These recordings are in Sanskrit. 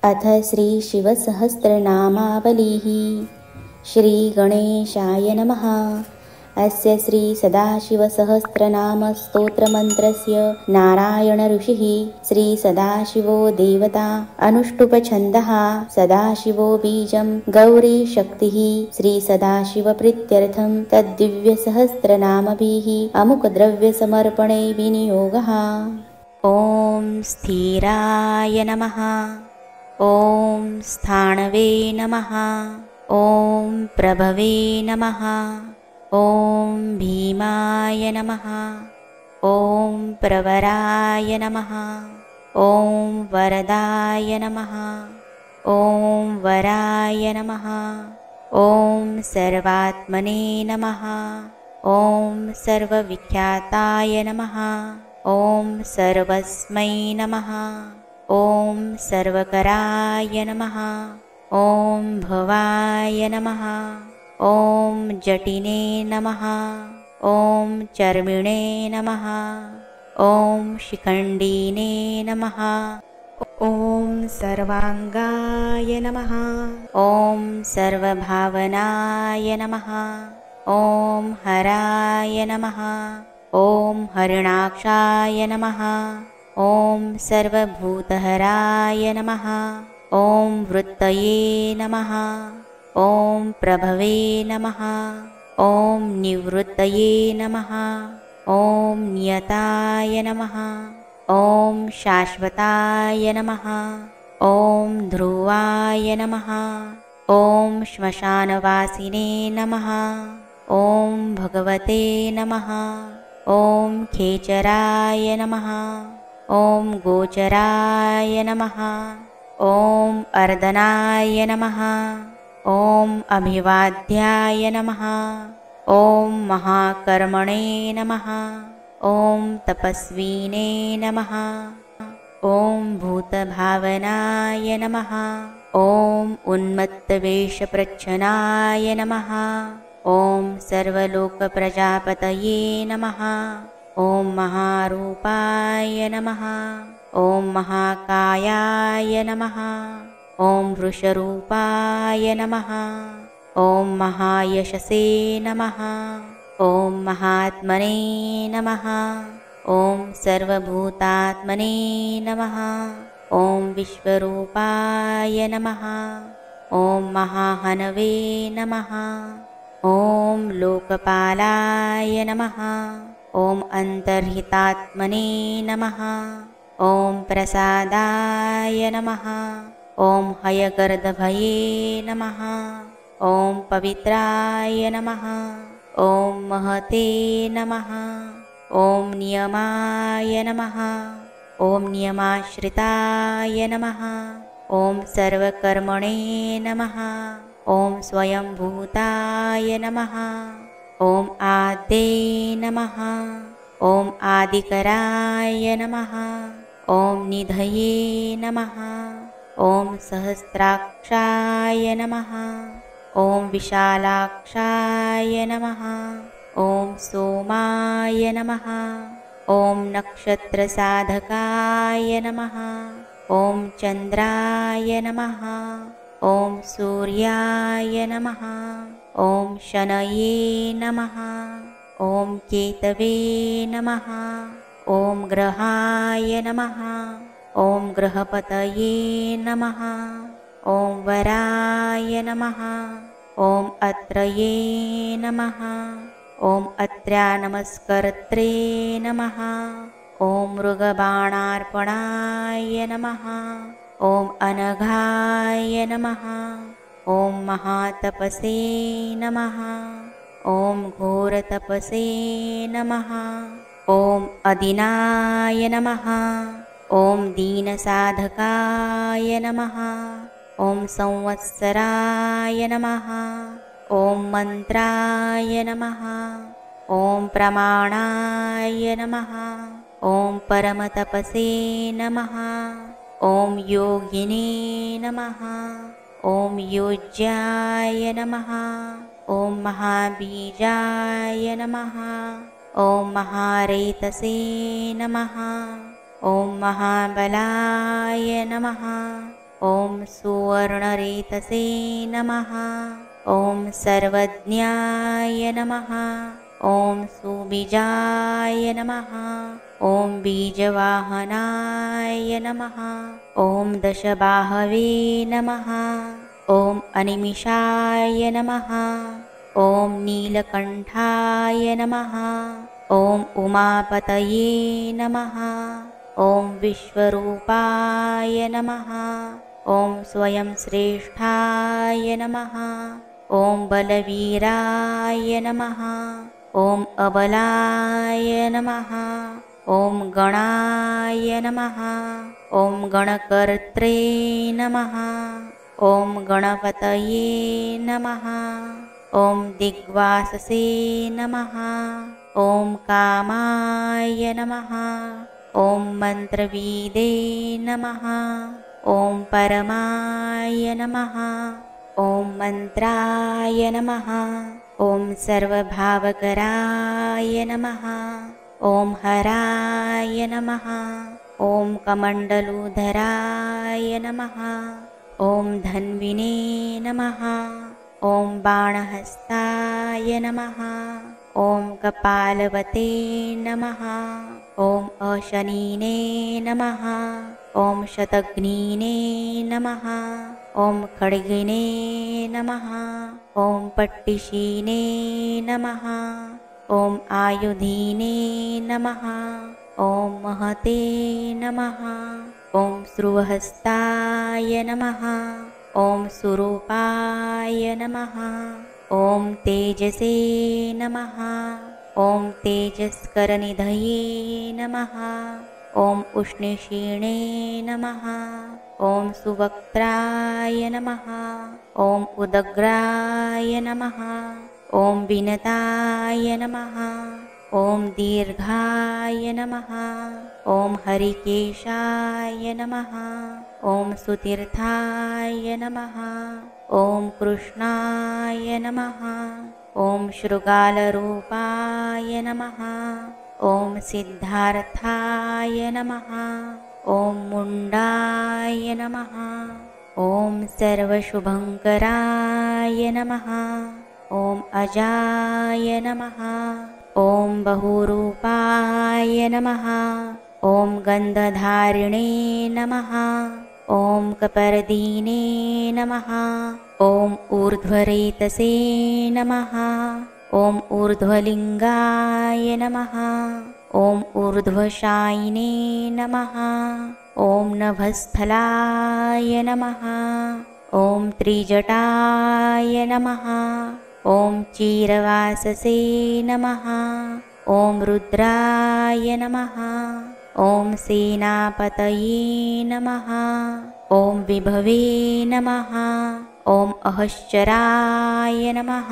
अथ श्रीशिवसहस्रनामावलिः। श्रीगणेशाय नमः। अस्य श्रीसदाशिवसहस्रनामस्तोत्रमन्त्रस्य नारायणऋषिः श्रीसदाशिवो देवता अनुष्टुप्छन्दः सदाशिवो बीजं गौरीशक्तिः श्रीसदाशिवप्रीत्यर्थं तद्दिव्यसहस्रनामभिः अमुकद्रव्यसमर्पणे विनियोगः। ॐ स्थिराय नमः। ॐ स्थाणवे नमः। ॐ प्रभवे नमः। ॐ भीमाय नमः। ॐ प्रवराय नमः। ॐ वरदाय नमः। ॐ वराय नमः। ॐ सर्वात्मने नमः। ॐ सर्वविख्याताय नमः। ॐ सर्वस्मै नमः। ॐ सर्वकराय नमः। ॐ भवाय नमः। ॐ जटिने नमः। ॐ चर्मिणे नमः। ॐ शिखण्डिने नमः। ॐ सर्वाङ्गाय नमः। ॐ सर्वभावनाय नमः। ॐ हराय नमः। ॐ हरिणाक्षाय नमः। ॐ सर्वभूतहराय नमः। ॐ वृत्तये नमः। ॐ प्रभवे नमः। ॐ निवृत्तये नमः। ॐ नियताय नमः। ॐ शाश्वताय नमः। ॐ ध्रुवाय नमः। ॐ श्मशानवासिने नमः। ॐ भगवते नमः। ॐ खेचराय नमः। ॐ गोचराय नमः। ॐ अर्दनाय नमः। ॐ अभिवाद्याय नमः। ॐ महाकर्मणे नमः। ॐ तपस्विने नमः। ॐ भूतभावनाय नमः। ॐ उन्मत्तवेषप्रच्छन्नाय नमः। ॐ सर्वलोकप्रजापतये नमः। ॐ महारूपाय नमः। ॐ महाकायाय नमः। ॐ वृषरूपाय नमः। ॐ महायशसे नमः। ॐ महात्मने नमः। ॐ सर्वभूतात्मने नमः। ॐ विश्वरूपाय नमः। ॐ महाहनवे नमः। ॐ लोकपालाय नमः। ॐ अन्तर्हितात्मने नमः। ॐ प्रसादाय नमः। ॐ हयगर्दभये नमः। ॐ पवित्राय नमः। ॐ महते नमः। ॐ नियमाय नमः। ॐ नियमाश्रिताय नमः। ॐ सर्वकर्मणे नमः। ॐ स्वयंभूताय नमः। ॐ आद्ये नमः। ॐ आदिकराय नमः। ॐ निधये नमः। ॐ सहस्राक्षाय नमः। ॐ विशालाक्षाय नमः। ॐ सोमाय नमः। ॐ नक्षत्रसाधकाय नमः। ॐ चन्द्राय नमः। ॐ सूर्याय नमः। ॐ शनये नमः। ॐ केतवे नमः। ॐ ग्रहाय नमः। ॐ ग्रहपतये नमः। ॐ वराय नमः। ॐ अत्रये नमः। ॐ अत्र्यानमस्कर्त्रे नमः। ॐ मृगबाणार्पणाय नमः। ॐ अनघाय नमः। ॐ महातपसे नमः। ॐ घोरतपसे नमः। ॐ अदिनाय नमः। ॐ दीनसाधकाय नमः। ॐ संवत्सराय नमः। ॐ मन्त्राय नमः। ॐ प्रमाणाय नमः। ॐ परमतपसे नमः। ॐ योगिने नमः। ॐ योज्याय नमः। ॐ महाबीजाय नमः। ॐ महारेतसे नमः। ॐ महाबलाय नमः। ॐ सुवर्णरेतसे नमः। ॐ सर्वज्ञाय नमः। ॐ सुबीजाय नमः। ॐ बीजवाहनाय नमः। ॐ दशबाहवे नमः। ॐ अनिमिषाय नमः। ॐ नीलकण्ठाय नमः। ॐ उमापतये नमः। ॐ विश्वरूपाय नमः। ॐ स्वयं श्रेष्ठाय नमः। ॐ बलवीराय नमः। ॐ अबलाय नमः। ॐ गणाय नमः। ॐ गणकर्त्रे नमः। ॐ गणपतये नमः। ॐ दिग्वाससे नमः। ॐ कामाय नमः। ॐ मन्त्रविदे नमः। ॐ परमाय नमः। ॐ मन्त्राय नमः। ॐ सर्वभावकराय नमः। ॐ हराय नमः। ॐ कमण्डलुधराय नमः। ॐ धन्विने नमः। ॐ बाणहस्ताय नमः। ॐ कपालवते नमः। ॐ अशनीने नमः। ॐ शतघ्नीने नमः। ॐ खड्गिने नमः। ॐ पट्टिशीने नमः। ॐ आयुधीने नमः। ॐ महते नमः। ॐ श्रुवहस्ताय नमः। ॐ सुरूपाय नमः। ॐ तेजसे नमः। ॐ तेजस्करनिधये नमः। ॐ उष्णशीणे नमः। ॐ सुवक्त्राय नमः। ॐ उदग्राय नमः। ॐ विनताय नमः। ॐ दीर्घाय नमः। ॐ हरिकेशाय नमः। ॐ सुतीर्थाय नमः। ॐ कृष्णाय नमः। ॐ शृगालरूपाय नमः। ॐ सिद्धार्थाय नमः। ॐ मुण्डाय नमः। ॐ सर्वशुभङ्कराय नमः। ॐ अजाय नमः। ॐ बहुरूपाय नमः। ॐ गन्धधारिणे नमः। ॐ कपर्दीने नमः। ॐ ऊर्ध्वरेतसे नमः। ॐ ऊर्ध्वलिङ्गाय नमः। ॐ ऊर्ध्वशायिने नमः। ॐ नभस्थलाय नमः। ॐ त्रिजटाय नमः। ॐ चीरवाससे नमः। ॐ रुद्राय नमः। ॐ सेनापतये नमः। ॐ विभवे नमः। ॐ अहश्चराय नमः।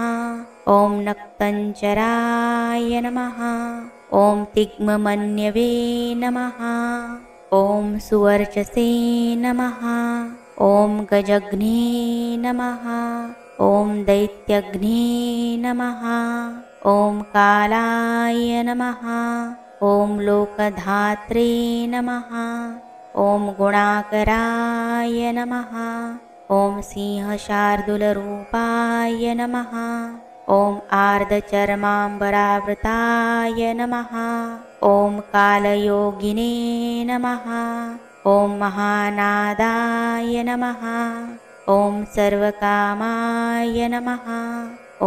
ॐ नक्तञ्चराय नमः। ॐ तिग्ममन्यवे नमः। ॐ सुवर्चसे नमः। ॐ गजघ्ने नमः। ॐ दैत्यघ्ने नमः। ॐ कालाय नमः। ॐ लोकधात्रे नमः। ॐ गुणाकराय नमः। ॐ सिंहशार्दूलरूपाय नमः। ॐ आर्धचर्माम्बरावृताय नमः। ॐ कालयोगिने नमः। ॐ महानादाय नमः। ॐ सर्वकामाय नमः।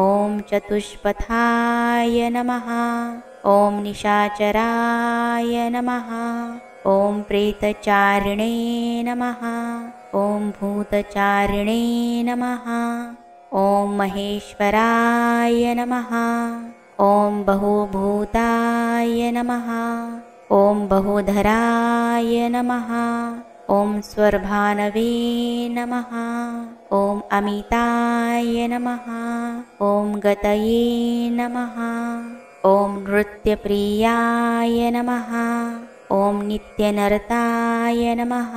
ॐ चतुष्पथाय नमः। ॐ निशाचराय नमः। ॐ प्रेतचारिणे नमः। ॐ भूतचारिणे नमः। ॐ महेश्वराय नमः। ॐ बहुभूताय नमः। ॐ बहुधराय नमः। ॐ स्वर्भानवे नमः। ॐ अमिताय नमः। ॐ गतये नमः। ॐ नृत्यप्रियाय नमः। ॐ नित्यनर्ताय नमः।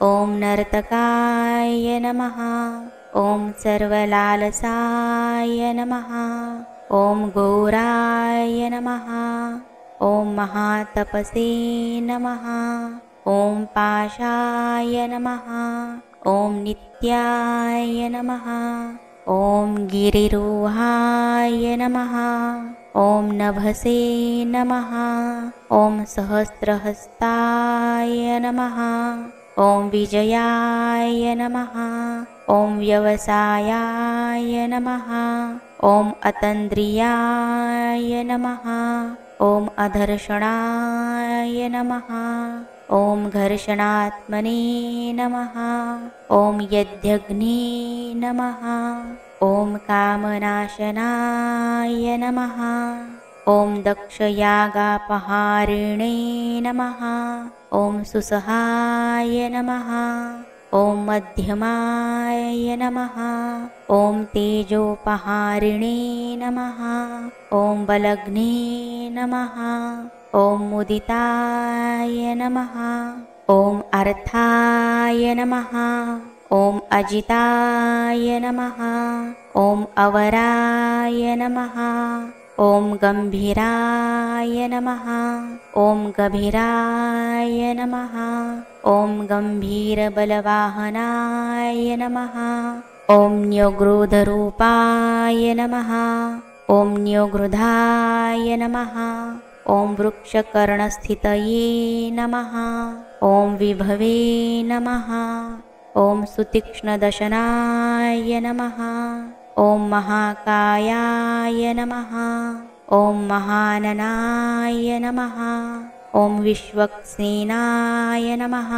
ॐ नर्तकाय नमः। ॐ सर्वलालसाय नमः। ॐ घोराय नमः। ॐ महातपसे नमः। ॐ पाशाय नमः। ॐ नित्याय नमः। ॐ गिरिरोहाय नमः। ॐ नभसे नमः। ॐ सहस्रहस्ताय नमः। ॐ विजयाय नमः। ॐ व्यवसायाय नमः। ॐ अतन्द्रियाय नमः। ॐ अधर्षणाय नमः। ॐ घर्षणात्मने नमः। ॐ यज्ञग्ने नमः। ॐ कामनाशनाय नमः। ॐ दक्षयागापहारिणे नमः। ॐ सुसहाय नमः। ॐ मध्यमाय नमः। ॐ तेजोपहारिणे नमः। ॐ बलग्ने नमः। ॐ मुदिताय नमः। ॐ अर्थाय नमः। ॐ अजिताय नमः। ॐ अवराय नमः। ॐ गम्भीराय नमः। ॐ गभीराय नमः। ॐ गम्भीरबलवाहनाय नमः। ॐ न्योग्रोधरूपाय नमः। ॐ न्योग्रोधाय नमः। ॐ वृक्षकर्णस्थितये नमः। ॐ विभवे नमः। ॐ सुतीक्ष्णदशनाय नमः। ॐ महाकायाय नमः। ॐ महाननाय नमः। ॐ विश्वक्सेनाय नमः।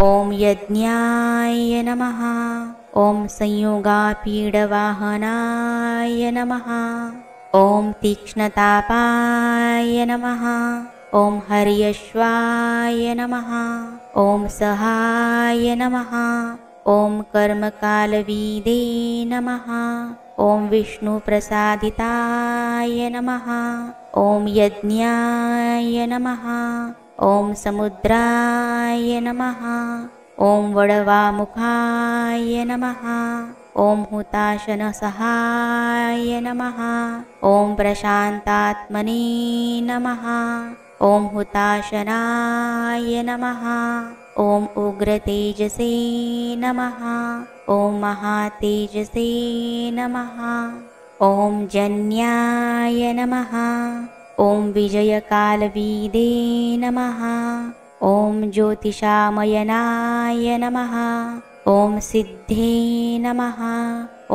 ॐ यज्ञाय नमः। ॐ संयोगापीडवाहनाय नमः। ॐ तीक्ष्णतापाय नमः। ॐ हर्यश्वाय नमः। ॐ सहाय नमः। ॐ कर्मकालवीदे नमः। ॐ विष्णुप्रसादिताय नमः। ॐ यज्ञाय नमः। ॐ समुद्राय नमः। ॐ वडवामुखाय नमः। ॐ हुताशनसहाय नमः। ॐ प्रशान्तात्मने नमः। ॐ हुताशनाय नमः। ॐ उग्रतेजसे नमः। ॐ महातेजसे नमः। ॐ जन्याय नमः। ॐ विजयकालवीदे नमः। ॐ ज्योतिषामयनाय नमः। ॐ सिद्धे नमः।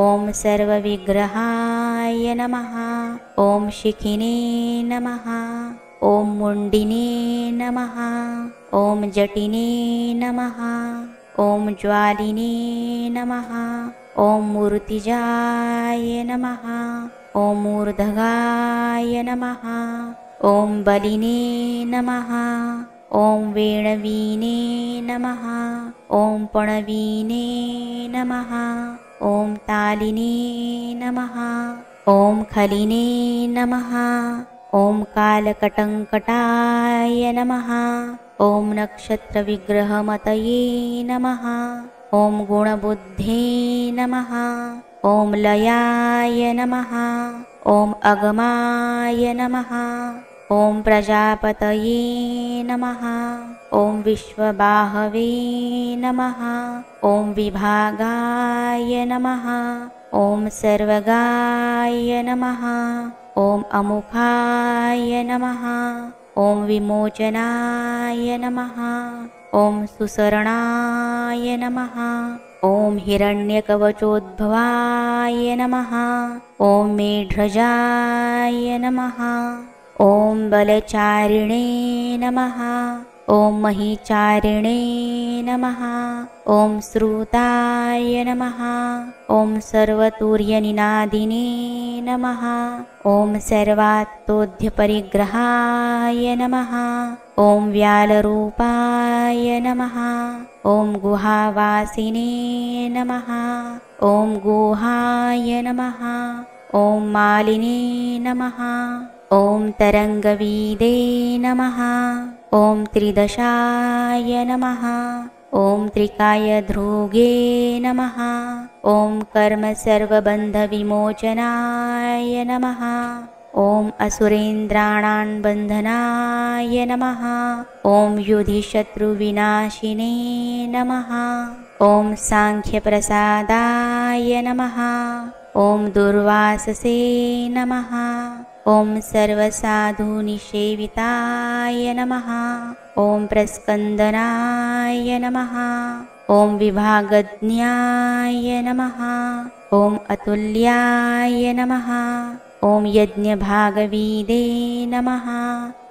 ॐ सर्वविग्रहाय नमः। ॐ शिखिने नमः। ॐ मुण्डिने नमः। ॐ जटिने नमः। ॐ ज्वालिने नमः। ॐ मूर्तिजाय नमः। ॐ मूर्धगाय नमः। ॐ बलिने नमः। ॐ वेणवीने नमः। ॐ पणवीने नमः। ॐ तालिने नमः। ॐ खलिने नमः। ॐ कालकटङ्कटाय नमः। ॐ नक्षत्रविग्रहमतये नमः। ॐ गुणबुद्धे नमः। ॐ लयाय नमः। ॐ अगमाय नमः। ॐ प्रजापतये नमः। ॐ विश्वबाहवे नमः। ॐ विभागाय नमः। ॐ सर्वगाय नमः। ॐ अमुखाय नमः। ॐ विमोचनाय नमः। ॐ सुसरणाय नमः। ॐ हिरण्यकवचोद्भवाय नमः। ॐ मेढ्रजाय नमः। ॐ बलचारिणे नमः। ॐ महीचारिणे नमः। ॐ श्रुताय नमः। ॐ सर्वतुर्यनिनादिने नमः। ॐ सर्वात्तोध्यपरिग्रहाय नमः। ॐ व्यालरूपाय नमः। ॐ गुहावासिने नमः। ॐ गुहाय नमः। ॐ मालिने नमः। ॐ तरङ्गवीदे नमः। ॐ त्रिदशाय नमः। ॐ त्रिकायध्रुगे नमः। ॐ कर्मसर्वबन्धविमोचनाय नमः। ॐ असुरेन्द्राणां बन्धनाय नमः। ॐ युधिशत्रुविनाशिने नमः। ॐ सांख्यप्रसादाय नमः। ॐ दुर्वाससे नमः। ॐ सर्वसाधुनिषेविताय नमः। ॐ प्रस्कन्दनाय नमः। ॐ विभागज्ञाय नमः। ॐ अतुल्याय नमः। ॐ यज्ञभागवीदे नमः।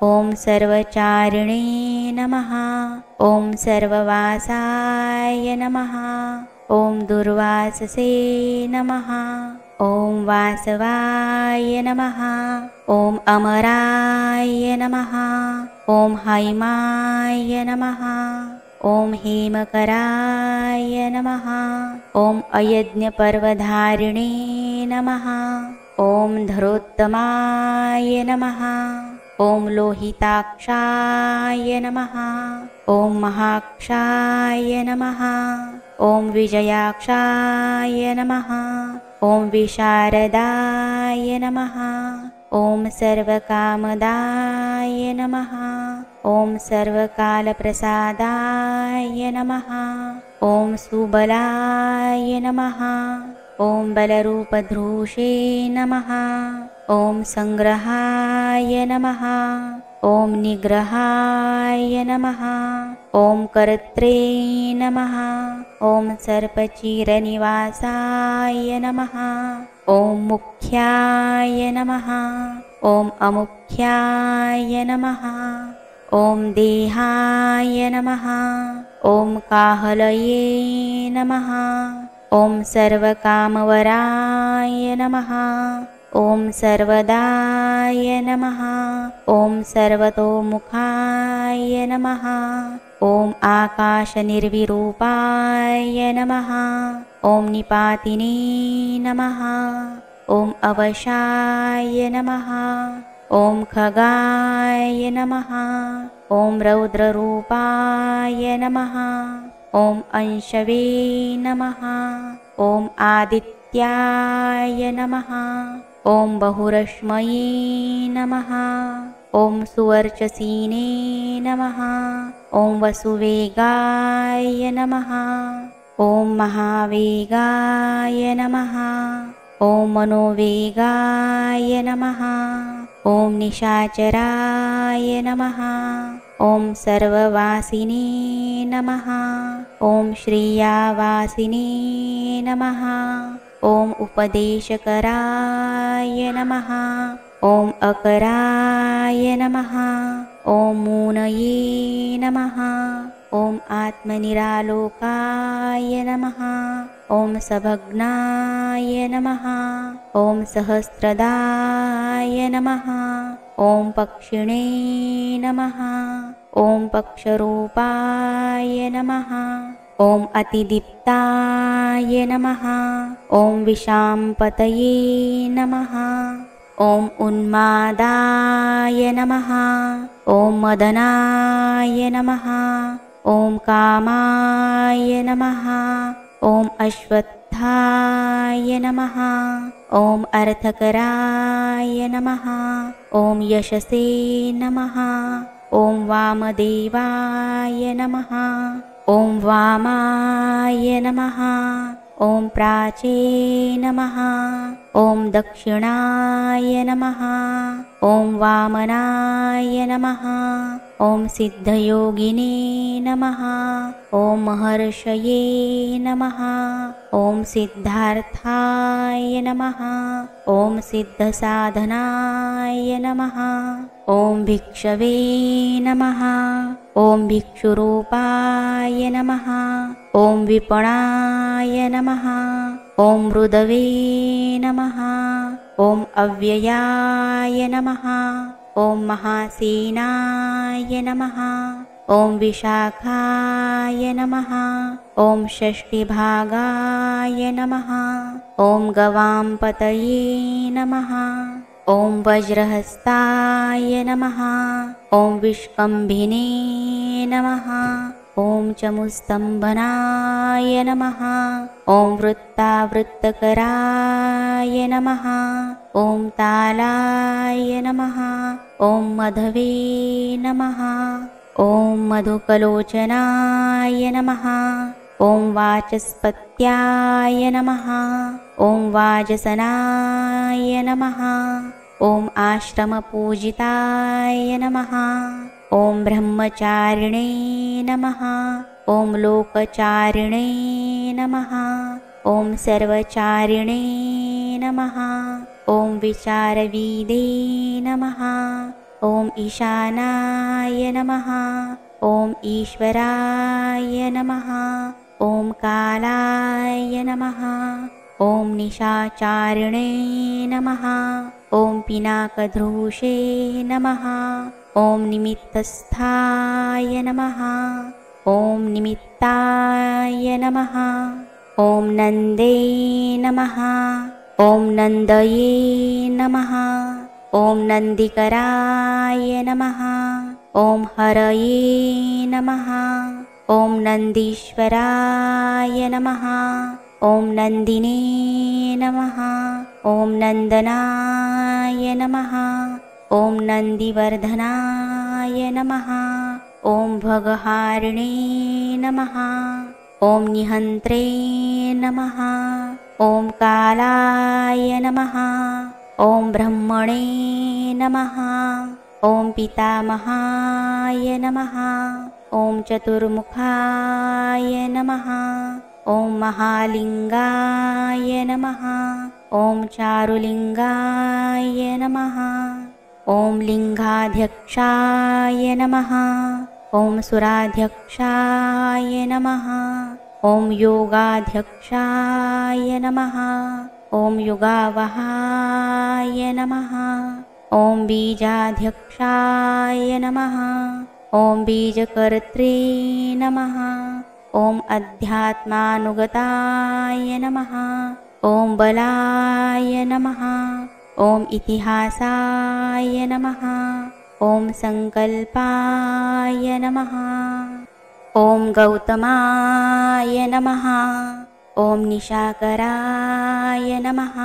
ॐ सर्वचारिणे नमः। ॐ सर्ववासाय नमः। ॐ दुर्वाससे नमः। ॐ वासवाय नमः। ॐ अमराय नमः। ॐ हैमाय नमः। ॐ हेमकराय नमः। ॐ अयज्ञपर्वधारिणे नमः। ॐ धरोत्तमाय नमः। ॐ लोहिताक्षाय नमः। ॐ महाक्षाय नमः। ॐ विजयाक्षाय नमः। ॐ विशारदाय नमः। ॐ सर्वकामदाय नमः। ॐ सर्वकालप्रसादाय नमः। ॐ सुबलाय नमः। ॐ बलरूपधृषे नमः। ॐ संग्रहाय नमः। ॐ निग्रहाय नमः। ॐ कर्त्रे नमः। ॐ सर्पचिरनिवासाय नमः। ॐ मुख्याय नमः। ॐ अमुख्याय नमः। ॐ देहाय नमः। ॐ काहलये नमः। ॐ सर्वकामवराय नमः। ॐ सर्वदाय नमः। ॐ सर्वतोमुखाय नमः। ॐ आकाशनिर्विरूपाय नमः। ॐ निपातिने नमः। ॐ अवशाय नमः। ॐ खगाय नमः। ॐ रौद्ररूपाय नमः। ॐ अंशवे नमः। ॐ आदित्याय नमः। ॐ बहुरश्मये नमः। ॐ सुवर्चसीने नमः। ॐ वसुवेगाय नमः। ॐ महावेगाय नमः। ॐ मनोवेगाय नमः। ॐ निशाचराय नमः। ॐ सर्ववासिने नमः। ॐ श्रियावासिने नमः। ॐ उपदेशकराय नमः। ॐ अकराय नमः। ॐ मूनये नमः। ॐ आत्मनिरालोकाय नमः। ॐ सभग्नाय नमः। ॐ सहस्रदाय नमः। ॐ पक्षिणे नमः। ॐ पक्षरूपाय नमः। ॐ अतिदीप्ताय नमः। ॐ विशाम्पतये नमः। ॐ उन्मादाय नमः। ॐ मदनाय नमः। ॐ कामाय नमः। ॐ अश्वत्थाय नमः। ॐ अर्थकराय नमः। ॐ यशसे नमः। ॐ वामदेवाय नमः। ॐ वामाय नमः। ॐ प्राचे नमः। ॐ दक्षिणाय नमः। ॐ वामनाय नमः। ॐ सिद्धयोगिने नमः। ॐ महर्षये नमः। ॐ सिद्धार्थाय नमः। ॐ सिद्धसाधनाय नमः। ॐ भिक्षवे नमः। ॐ भिक्षुरूपाय नमः। ॐ विपणाय नमः। ॐ मृदवे नमः। ॐ अव्ययाय नमः। ॐ महासेनाय नमः। ॐ विशाखाय नमः। ॐ षष्टिभागाय नमः। ॐ गवाम्पतये नमः। ॐ वज्रहस्ताय नमः। ॐ विष्कम्भिने नमः। ॐ चमुस्तम्भनाय नमः। ॐ वृत्तावृत्तकराय नमः। ॐ तालाय नमः। ॐ मधवे नमः। ॐ मधुकलोचनाय नमः। ॐ वाचस्पत्याय नमः। ॐ वाजसनाय नमः। ॐ आश्रमपूजिताय नमः। ॐ ब्रह्मचारिणे नमः। ॐ लोकचारिणे नमः। ॐ सर्वचारिणे नमः। ॐ विचारविदे नमः। ॐ ईशानाय नमः। ॐ ईश्वराय नमः। ॐ कालाय नमः। ॐ निशाचारिणे नमः। ॐ पिनाकधृषे नमः। ॐ निमित्तस्थाय नमः। ॐ निमित्ताय नमः। ॐ नन्दे नमः। ॐ नन्दये नमः। ॐ नन्दिकराय नमः। ॐ हरये नमः। ॐ नन्दीश्वराय नमः। ॐ नन्दिने नमः। ॐ नन्दनाय नमः। ॐ नन्दिवर्धनाय नमः। ॐ भगहारिणे नमः। ॐ निहन्त्रे नमः। ॐ कालाय नमः। ॐ ब्रह्मणे नमः। ॐ पितामहाय नमः। ॐ चतुर्मुखाय नमः। ॐ महालिङ्गाय नमः। ॐ चारुलिङ्गाय नमः। ॐ लिङ्गाध्यक्षाय नमः। ॐ सुराध्यक्षाय नमः। ॐ योगाध्यक्षाय नमः। ॐ युगावहाय नमः। ॐ बीजाध्यक्षाय नमः। ॐ बीजकर्त्रे नमः। ॐ अध्यात्मानुगताय नमः। ॐ बलाय नमः। ॐ इतिहासाय नमः। ॐ संकल्पाय नमः। ॐ गौतमाय नमः। ॐ निशाकराय नमः।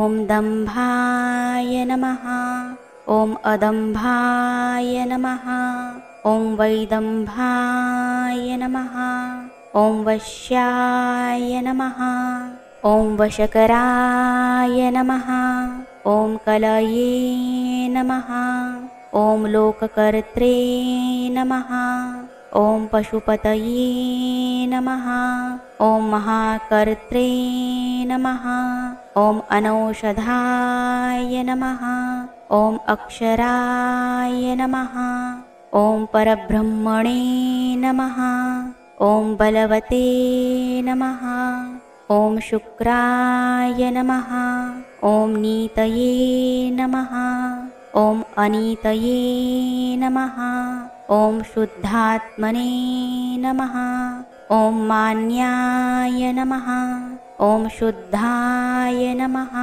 ॐ दम्भाय नमः। ॐ अदम्भाय नमः। ॐ वैदम्भाय नमः। ॐ वश्याय नमः। ॐ वशकराय नमः। ॐ कलये नमः। ॐ लोककर्त्रे नमः। ॐ पशुपतये नमः। ॐ महाकर्त्रे नमः। ॐ अनौषधाय नमः। ॐ अक्षराय नमः। ॐ परब्रह्मणे नमः। ॐ बलवते नमः। ॐ शुक्राय नमः। ॐ नीतये नमः। ॐ अनीतये नमः। ॐ शुद्धात्मने नमः। ॐ मान्याय नमः। ॐ शुद्धाय नमः।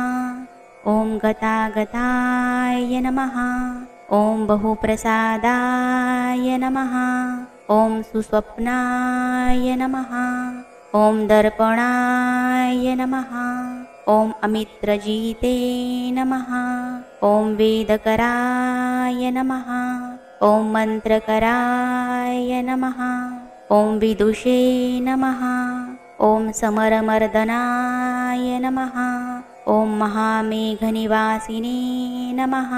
ॐ गतागताय नमः। ॐ बहुप्रसादाय नमः। ॐ सुस्वप्नाय नमः। ॐ दर्पणाय नमः। ॐ अमित्रजीते नमः। ॐ वेदकराय नमः। ॐ मन्त्रकराय नमः। ॐ विदुषे नमः। ॐ समरमर्दनाय नमः। ॐ महामेघनिवासिने नमः।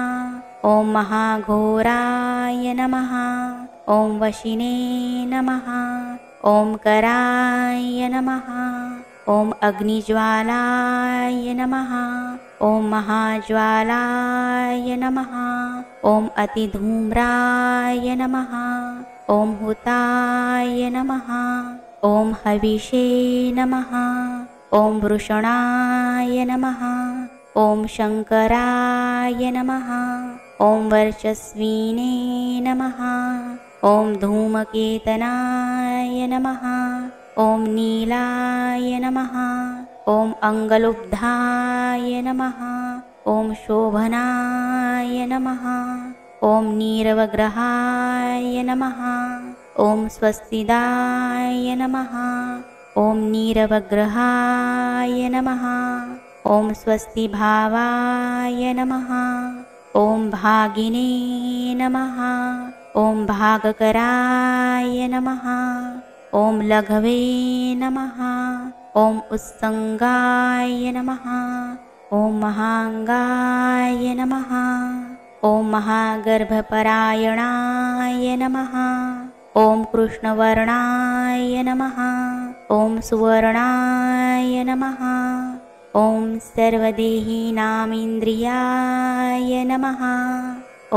ॐ महाघोराय नमः। ॐ वशिने नमः। ॐ कराय नमः। ॐ अग्निज्वालाय नमः। ॐ महाज्वालाय नमः। ॐ अतिधूम्राय नमः। ॐ हुताय नमः। ॐ हविषे नमः। ॐ वृषणाय नमः। ॐ शङ्कराय नमः। ॐ वर्चस्विने नमः। ॐ धूमकेतनाय नमः। ॐ नीलाय नमः। ॐ अङ्गलुब्धाय नमः। ॐ शोभनाय नमः। ॐ नीरवग्रहाय नमः। ॐ स्वस्तिदाय नमः। ॐ नीरवग्रहाय नमः। ॐ स्वस्तिभावाय नमः। ॐ भागिने नमः। ॐ भागकराय नमः। ॐ लघवे नमः। ॐ उत्सङ्गाय नमः। ॐ महाङ्गाय नमः। ॐ महागर्भपरायणाय नमः। ॐ कृष्णवर्णाय नमः। ॐ सुवर्णाय नमः। ॐ सर्वदेहिनामिन्द्रियाय नमः।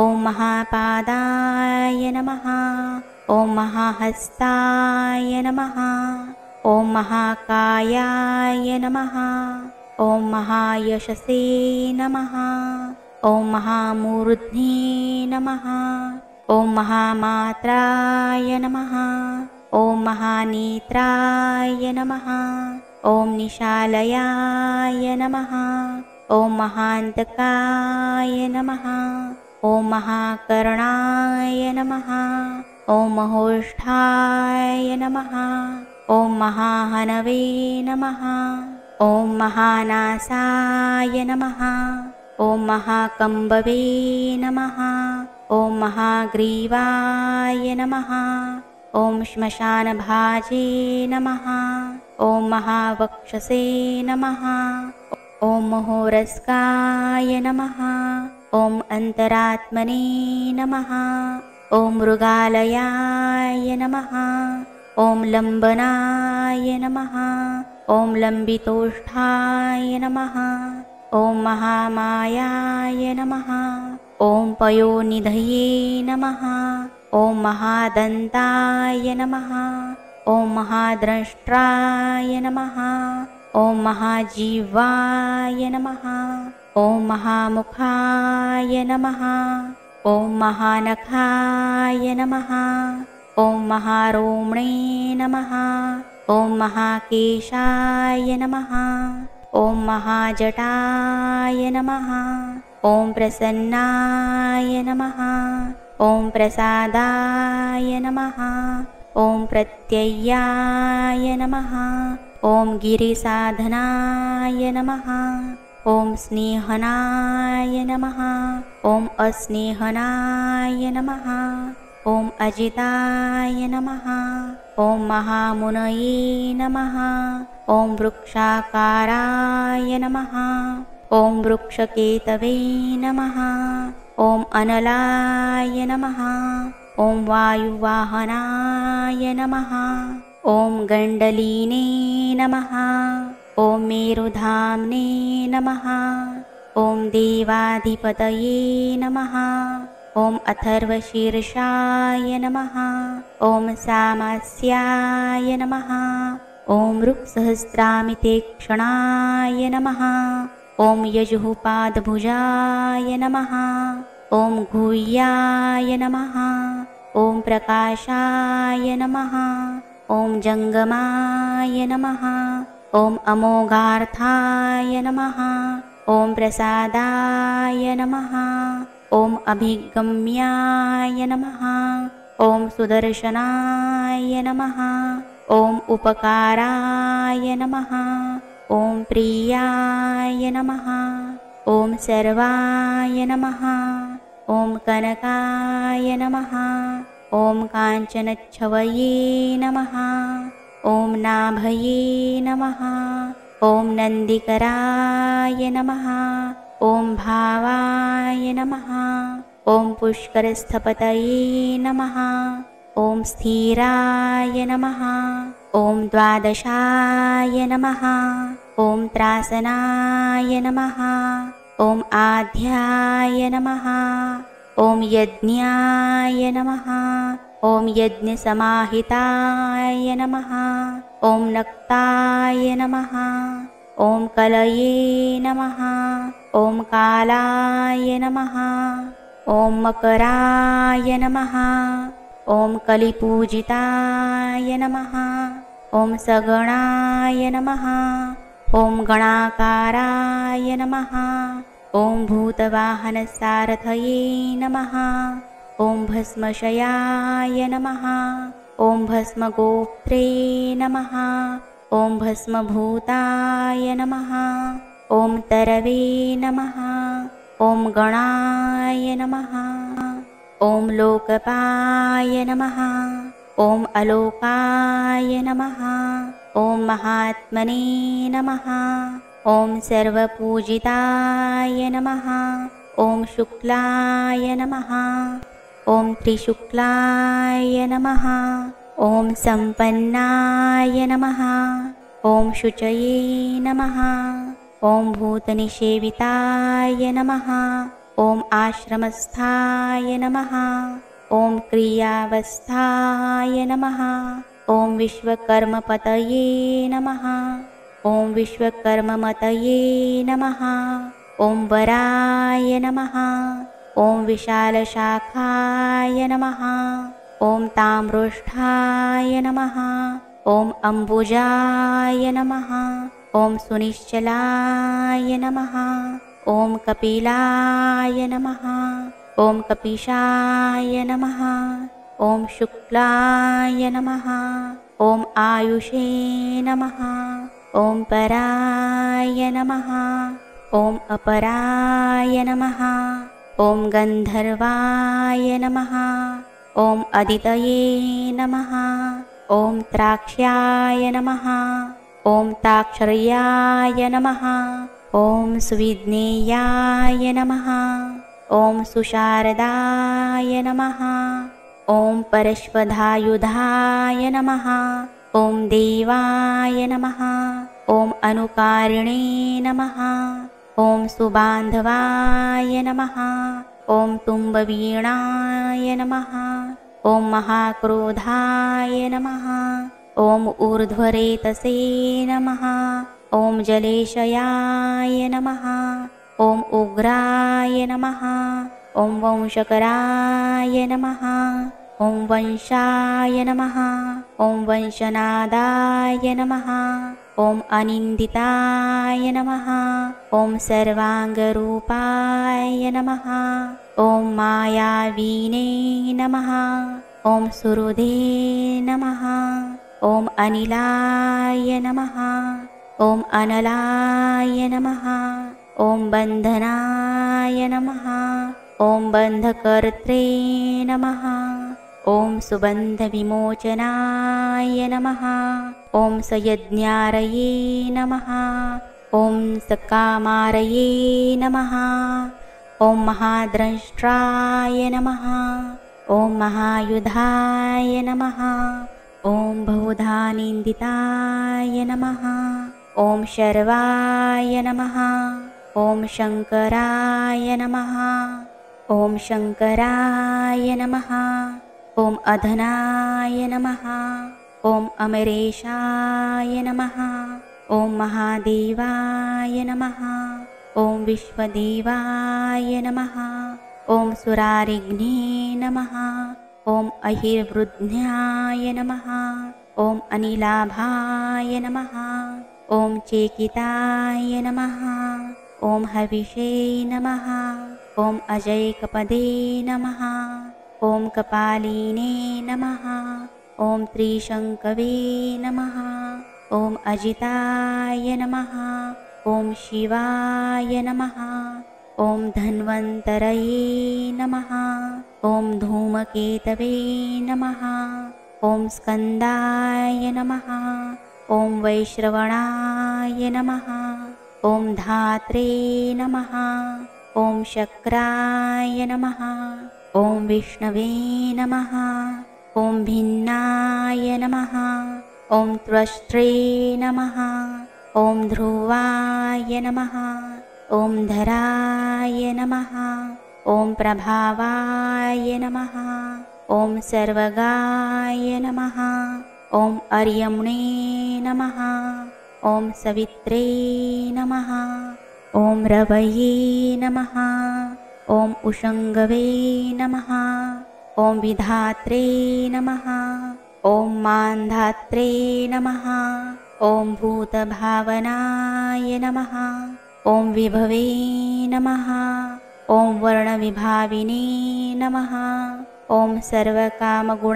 ॐ महापादाय नमः। ॐ महाहस्ताय नमः। ॐ महाकायाय नमः। ॐ महायशसे नमः। ॐ महामूर्ध्ने नमः। ॐ महामात्राय नमः। ॐ महानेत्राय नमः। ॐ निशालयाय नमः। ॐ महान्तकाय नमः। ॐ महाकर्णाय नमः। ॐ महोष्ठाय नमः। ॐ महाहनवे नमः। ॐ महानासाय नमः। ॐ महाकम्बवे नमः। ॐ महाग्रीवाय नमः। ॐ श्मशानभाजे नमः। ॐ महावक्षसे नमः। ॐ महोरस्काय नमः। ॐ अन्तरात्मने नमः। ॐ मृगालयाय नमः। ॐ लम्बनाय नमः। ॐ लम्बितोष्ठाय नमः। ॐ महामायाय नमः। ॐ पयोनिधये नमः। ॐ महादन्ताय नमः। ॐ महाद्रष्ट्राय नमः। ॐ महाजीवाय नमः। ॐ महामुखाय नमः। ॐ महानखाय नमः। ॐ महारोम्णे नमः। ॐ महाकेशाय नमः। ॐ महाजटाय नमः। ॐ प्रसन्नाय नमः। ॐ प्रसादाय नमः। ॐ प्रत्ययाय नमः। ॐ गिरिसाधनाय नमः। ॐ स्नेहनाय नमः। ॐ अस्नेहनाय नमः। ॐ अजिताय नमः। ॐ महामुनये नमः। ॐ वृक्षाकाराय नमः। ॐ वृक्षकेतवे नमः। ॐ अनलाय नमः। ॐ वायुवाहनाय नमः। ॐ गण्डलीने नमः। ॐ मेरुधाम्ने नमः। ॐ देवाधिपतये नमः। ॐ अथर्वशीर्षाय नमः। ॐ सामास्याय नमः। ॐ ऋक्सहस्रामितेक्षणाय नमः। ॐ यजुःपादभुजाय नमः। ॐ गुह्याय नमः। ॐ प्रकाशाय नमः। ॐ जङ्गमाय नमः। ॐ अमोघार्थाय नमः। ॐ प्रसादाय नमः। ॐ अभिगम्याय नमः। ॐ सुदर्शनाय नमः। ॐ उपकाराय नमः। ॐ प्रियाय नमः। ॐ सर्वाय नमः। ॐ कनकाय नमः। ॐ काञ्चनच्छवये नमः। ॐ नाभये नमः। ॐ नन्दिकराय नमः। ॐ भावाय नमः। ॐ पुष्करस्थपतये नमः। ॐ स्थिराय नमः। ॐ द्वादशाय नमः। ॐ त्रासनाय नमः। ॐ आध्याय नमः। ॐ यज्ञाय नमः। ॐ यज्ञसमाहिताय नमः। ॐ नक्ताय नमः। ॐ कलये नमः। ॐ कालाय नमः। ॐ मकराय नमः। ॐ कलिपूजिताय नमः। ॐ सगणाय नमः। ॐ गणाकाराय नमः। ॐ भूतवाहनसारथये नमः। ॐ भस्मशयाय नमः। ॐ भस्मगोप्त्रे नमः। ॐ भस्मभूताय नमः। ॐ तरवे नमः। ॐ गणाय नमः। ॐ लोकपाय नमः। ॐ अलोकाय नमः। ॐ महात्मने नमः। ॐ सर्वपूजिताय नमः। ॐ शुक्लाय नमः। ॐ त्रिशुक्लाय नमः। ॐ सम्पन्नाय नमः। ॐ शुचये नमः। ॐ भूतनिषेविताय नमः। ॐ आश्रमस्थाय नमः। ॐ क्रियावस्थाय नमः। ॐ विश्वकर्मपतये नमः। ॐ विश्वकर्ममतये नमः। ॐ वराय नमः। ॐ विशालशाखाय नमः। ॐ ताम्रोष्ठाय नमः। ॐ अम्बुजाय नमः। ॐ सुनिश्चलाय नमः। ॐ कपिलाय नमः। ॐ कपीशाय नमः। ॐ शुक्लाय नमः। ॐ आयुषे नमः। ॐ पराय नमः। ॐ अपराय नमः। ॐ गन्धर्वाय नमः। ॐ अदितये नमः। ॐ त्राक्ष्याय नमः। ॐ ताक्षर्याय नमः। ॐ सुविज्ञेयाय नमः। ॐ सुशारदाय नमः। ॐ परश्वधायुधाय नमः। ॐ देवाय नमः। ॐ अनुकारिणे नमः। ॐ सुबान्धवाय नमः। ॐ तुम्बवीणाय नमः। ॐ महाक्रोधाय नमः। ॐ ऊर्ध्वरेतसे नमः। ॐ जलेशयाय नमः। ॐ उग्राय नमः। ॐ वंशकराय नमः। ॐ वंशाय नमः। ॐ वंशनादाय नमः। ॐ अनिन्दिताय नमः। ॐ सर्वाङ्गरूपाय नमः। ॐ मायावीने नमः। ॐ सुहृदे नमः। ॐ अनिलाय नमः। ॐ अनलाय नमः। ॐ बन्धनाय नमः। ॐ बन्धकर्त्रे नमः। ॐ सुबन्धविमोचनाय नमः। ॐ सयज्ञारये नमः। ॐ सकामारये नमः। ॐ महाद्रष्ट्राय नमः। ॐ महायुधाय नमः। ॐ बहुधानिन्दिताय नमः। ॐ शर्वाय नमः। ॐ शङ्कराय नमः। ॐ शङ्कराय नमः। ॐ अधनाय नमः। ॐ अमरेशाय नमः। ॐ महादेवाय नमः। ॐ विश्वदेवाय नमः। ॐ सुरारिघ्ने नमः। ॐ अहिर्वृद्ध्याय नमः। ॐ अनिलाभाय नमः। ॐ चेकिताय नमः। ॐ हविषे नमः। ॐ अजैकपदे नमः। ॐ कपालिने नमः। ॐ त्रिशङ्कवे नमः। ॐ अजिताय नमः। ॐ शिवाय नमः। ॐ धन्वन्तरये नमः। ॐ धूमकेतवे नमः। ॐ स्कन्दाय नमः। ॐ वैश्रवणाय नमः। ॐ धात्रे नमः। ॐ शक्राय नमः। ॐ विष्णवे नमः। ॐ भिन्नाय नमः। ॐ त्वष्ट्रे नमः। ॐ ध्रुवाय नमः। ॐ धराय नमः। ॐ प्रभावाय नमः। ॐ सर्वगाय नमः। ॐ अर्यम्णे नमः। ॐ सवित्रे नमः। ॐ रवये नमः। ॐ उषङ्गवे नमः। ॐ विधात्रे नमः। ॐ मान्धात्रे नमः। ॐ भूतभावनाय नमः। ॐ विभवे नमः। ॐ वर्णविभाविने नमः। ॐ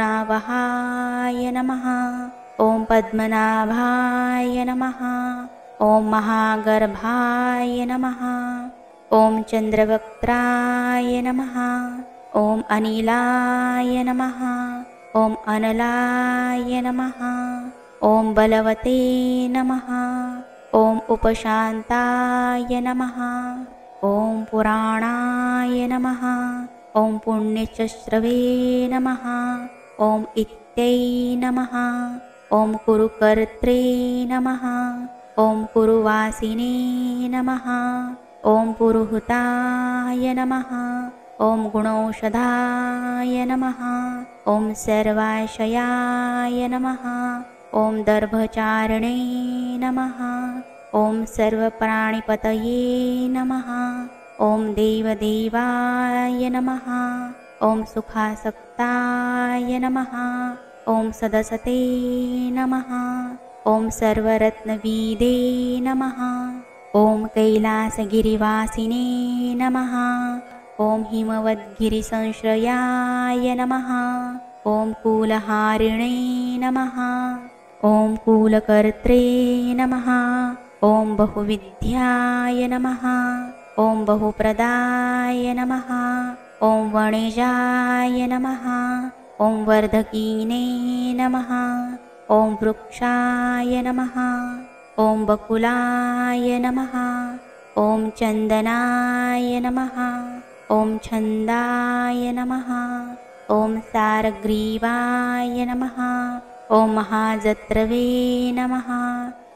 सर्वकामगुणावहाय नमः। ॐ पद्मनाभाय नमः। ॐ महागर्भाय नमः। ॐ चन्द्रवक्त्राय नमः। ॐ अनिलाय नमः। ॐ अनलाय नमः। ॐ बलवते नमः। ॐ उपशान्ताय नमः। ॐ पुराणाय नमः। ॐ पुण्यचश्रवे नमः। ॐ इत्यै नमः। ॐ कुरुकर्त्रे नमः। ॐ कुरुवासिने नमः। ॐ पुरुहूताय नमः। ॐ गुणौषधाय नमः। ॐ सर्वाशयाय नमः। ॐ दर्भचारिणे नमः। ॐ सर्वप्राणिपतये नमः। ॐ देवदेवाय नमः। ॐ सुखासक्ताय नमः। ॐ सदसते नमः। ॐ सर्वरत्नवीदे नमः। ॐ कैलासगिरिवासिने नमः। ॐ हिमवद्गिरिसंश्रयाय नमः। ॐ कूलहारिणे नमः। ॐ कूलकर्त्रे नमः। ॐ बहुविद्याय नमः। ॐ बहुप्रदाय नमः। ॐ वणिजाय नमः। ॐ वर्धकीने नमः। ॐ वृक्षाय नमः। ॐ बकुलाय नमः। ॐ चन्दनाय नमः। ॐ छन्दाय नमः। ॐ सारग्रीवाय नमः। ॐ महाजत्रवे नमः।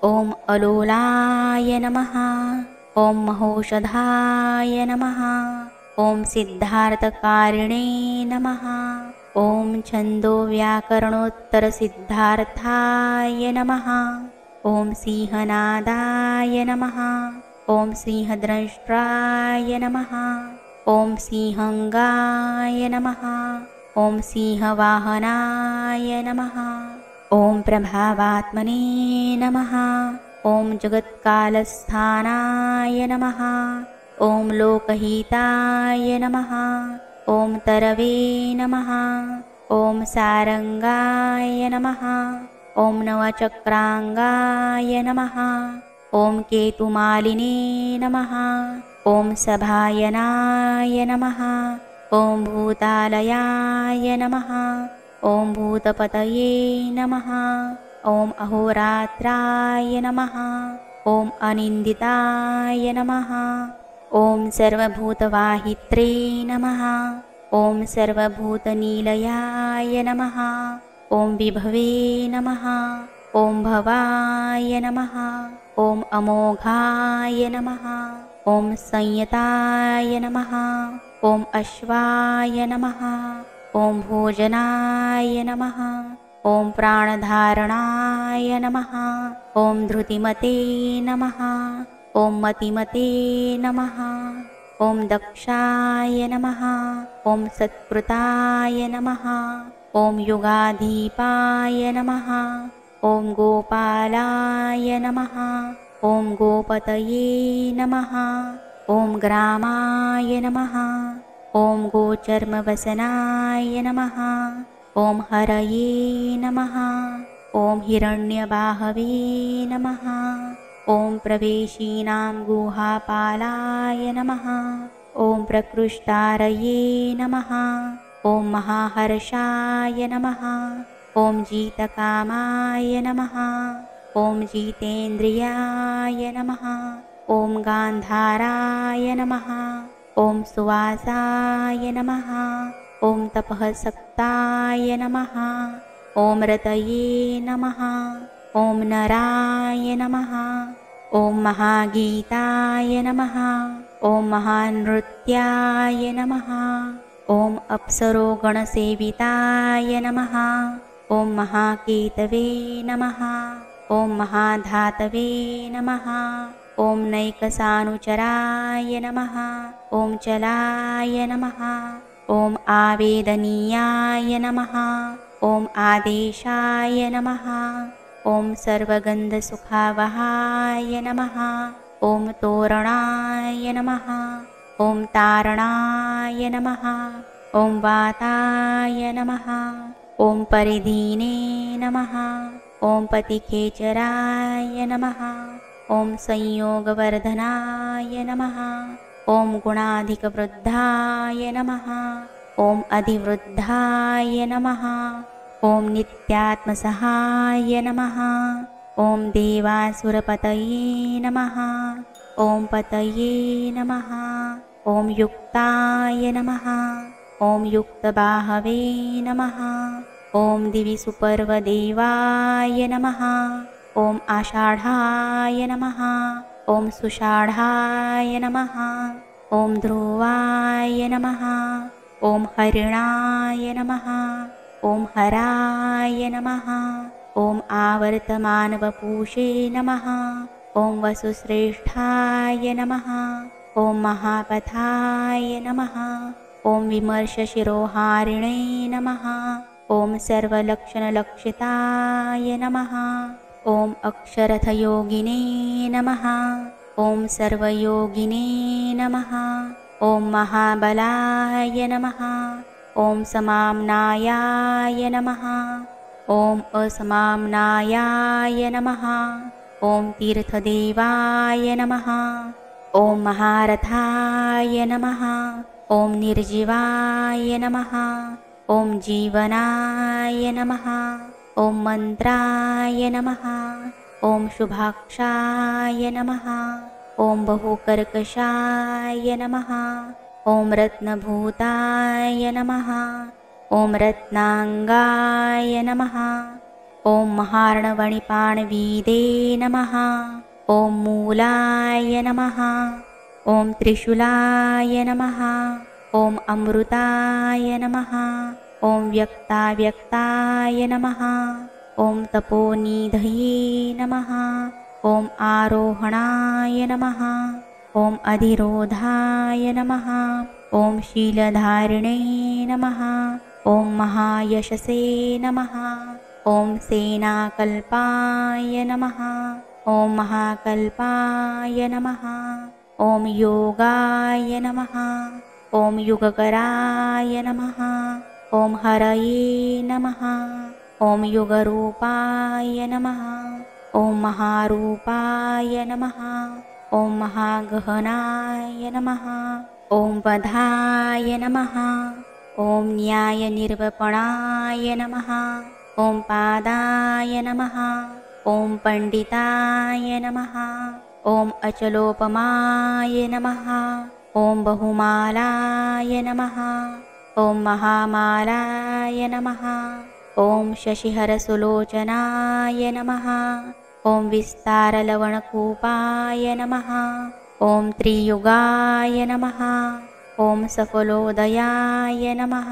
ॐ अलोलाय नमः। ॐ महौषधाय नमः। ॐ सिद्धार्थकारिणे नमः। ॐ छन्दोव्याकरणोत्तरसिद्धार्थाय नमः। ॐ सिंहनादाय नमः। ॐ सिंहद्रष्ट्राय नमः। ॐ सिंहङ्गाय नमः। ॐ सिंहवाहनाय नमः। ॐ प्रभावात्मने नमः। ॐ जगत्कालस्थानाय नमः। ॐ लोकहिताय नमः। ॐ तरवे नमः। ॐ सारङ्गाय नमः। ॐ नवचक्राङ्गाय नमः। ॐ केतुमालिने नमः। ॐ सभायनाय नमः। ॐ भूतालयाय नमः। ॐ भूतपतये नमः। ॐ अहोरात्राय नमः। ॐ अनिन्दिताय नमः। ॐ सर्वभूतवाहित्रे नमः। ॐ सर्वभूतनिलयाय नमः। ॐ विभवे नमः। ॐ भवाय नमः। ॐ अमोघाय नमः। ॐ संयताय नमः। ॐ अश्वाय नमः। ॐ भोजनाय नमः। ॐ प्राणधारणाय नमः। ॐ धृतिमते नमः। ॐ मतिमते नमः। ॐ दक्षाय नमः। ॐ सत्कृताय नमः। ॐ युगाधीपाय नमः। ॐ गोपालाय नमः। ॐ गोपतये नमः। ॐ ग्रामाय नमः। ॐ गोचर्मवसनाय नमः। ॐ हरये नमः। ॐ हिरण्यबाहवे नमः। ॐ प्रवेशीनां गुहापालाय नमः। ॐ प्रकृष्टारये नमः। ॐ महाहर्षाय नमः। ॐ जीतकामाय नमः। ॐ जितेन्द्रियाय नमः। ॐ गान्धाराय नमः। ॐ सुवासाय नमः। ॐ तपःसक्ताय नमः। ॐ रतये नमः। ॐ नराय नमः। ॐ महागीताय नमः। ॐ महानृत्याय नमः। ॐ अप्सरोगणसेविताय नमः। ॐ महाकेतवे नमः। ॐ महाधातवे नमः। ॐ नैकसानुचराय नमः। ॐ चलाय नमः। ॐ आवेदनीयाय नमः। ॐ आदेशाय नमः। ॐ सर्वगन्धसुखावहाय नमः। ॐ तोरणाय नमः। ॐ तारणाय नमः। ॐ वाताय नमः। ॐ परिधीने नमः। ॐ पतिखेचराय नमः। ॐ संयोगवर्धनाय नमः। ॐ गुणाधिकवृद्धाय नमः। ॐ अधिवृद्धाय नमः। ॐ नित्यात्मसहाय नमः। ॐ देवासुरपतये नमः। ॐ पतये नमः। ॐ युक्ताय नमः। ॐ युक्तबाहवे नमः। ॐ दिवि सुपर्वदेवाय नमः। ॐ आषाढाय नमः। ॐ सुषाढाय नमः। ॐ ध्रुवाय नमः। ॐ हरिणाय नमः। ॐ हराय नमः। ॐ आवर्तमानवपूषे नमः। ॐ वसुश्रेष्ठाय नमः। ॐ महापथाय नमः। ॐ विमर्शशिरोहारिणे नमः। ॐ सर्वलक्षणलक्षिताय नमः। ॐ अक्षरथयोगिने नमः। ॐ सर्वयोगिने नमः। ॐ महाबलाय नमः। ॐ समाम्नायाय नमः। ॐ असमाम्नायाय नमः। ॐ तीर्थदेवाय नमः। ॐ महारथाय नमः। ॐ निर्जीवाय नमः। ॐ जीवनाय नमः। ॐ मन्त्राय नमः। ॐ शुभाक्षाय नमः। ॐ बहुकर्कशाय नमः। ॐ रत्नभूताय नमः। ॐ रत्नाङ्गाय नमः। ॐ महार्णवणिपाणवीदे नमः। ॐ मूलाय नमः। ॐ त्रिशूलाय नमः। ॐ अमृताय नमः। ॐ व्यक्ताव्यक्ताय नमः। ॐ तपोनिधये नमः। ॐ आरोहणाय नमः। ॐ अधिरोधाय नमः। ॐ शीलधारिणे नमः। ॐ महायशसे नमः। ॐ सेनाकल्पाय नमः। ॐ महाकल्पाय नमः। ॐ योगाय नमः। ॐ युगकराय नमः। ॐ हरये नमः। ॐ युगरूपाय नमः। ॐ महारूपाय नमः। ॐ महागहनाय नमः। ॐ वधाय नमः। ॐ न्यायनिर्वपणाय नमः। ॐ पादाय नमः। ॐ पण्डिताय नमः। ॐ अचलोपमाय नमः। ॐ बहुमालाय नमः। ॐ महामालाय नमः। ॐ शशिहरसुलोचनाय नमः। ॐ विस्तारलवणकूपाय नमः। ॐ त्रियुगाय नमः। ॐ सफलोदयाय नमः।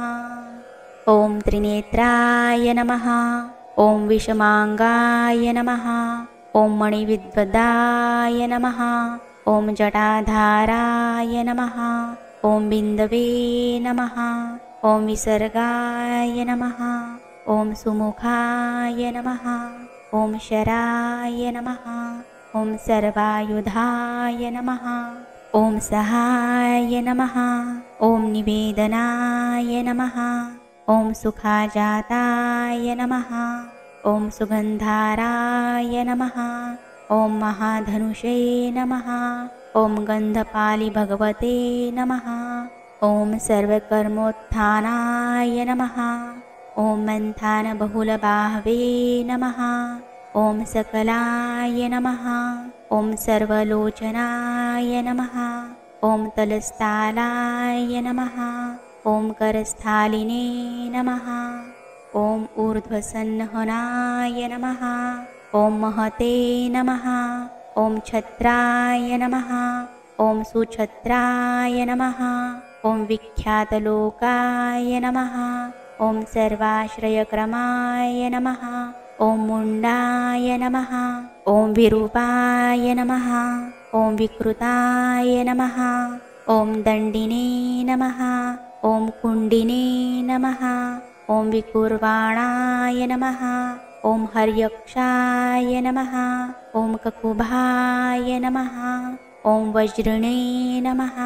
ॐ त्रिनेत्राय नमः। ॐ विषमाङ्गाय नमः। ॐ मणिविद्वदाय नमः। ॐ जटाधाराय नमः। ॐ बिन्दवे नमः। ॐ विसर्गाय नमः। ॐ सुमुखाय नमः। ॐ शराय नमः। ॐ सर्वायुधाय नमः। ॐ सहाय नमः। ॐ निवेदनाय नमः। ॐ सुखाजाताय नमः। ॐ सुगन्धाराय नमः। ॐ महाधनुषे नमः। ॐ गन्धपालिभगवते नमः। ॐ सर्वकर्मोत्थानाय नमः। ॐ मन्थानबहुलबाहवे नमः। ॐ सकलाय नमः। ॐ सर्वलोचनाय नमः। ॐ तलस्थालाय नमः। ॐ करस्थालिने नमः। ॐ ऊर्ध्वसन्नहनाय नमः। ॐ महते नमः। ॐ छत्राय नमः। ॐ सुछत्राय नमः। ॐ विख्यातलोकाय नमः। ॐ सर्वाश्रयक्रमाय नमः। ॐ मुण्डाय नमः। ॐ विरूपाय नमः। ॐ विकृताय नमः। ॐ दण्डिने नमः। ॐ कुण्डिने नमः। ॐ विकुर्वाणाय नमः। ॐ हर्यक्षाय नमः। ॐ ककुभाय नमः। ॐ वज्रिणे नमः।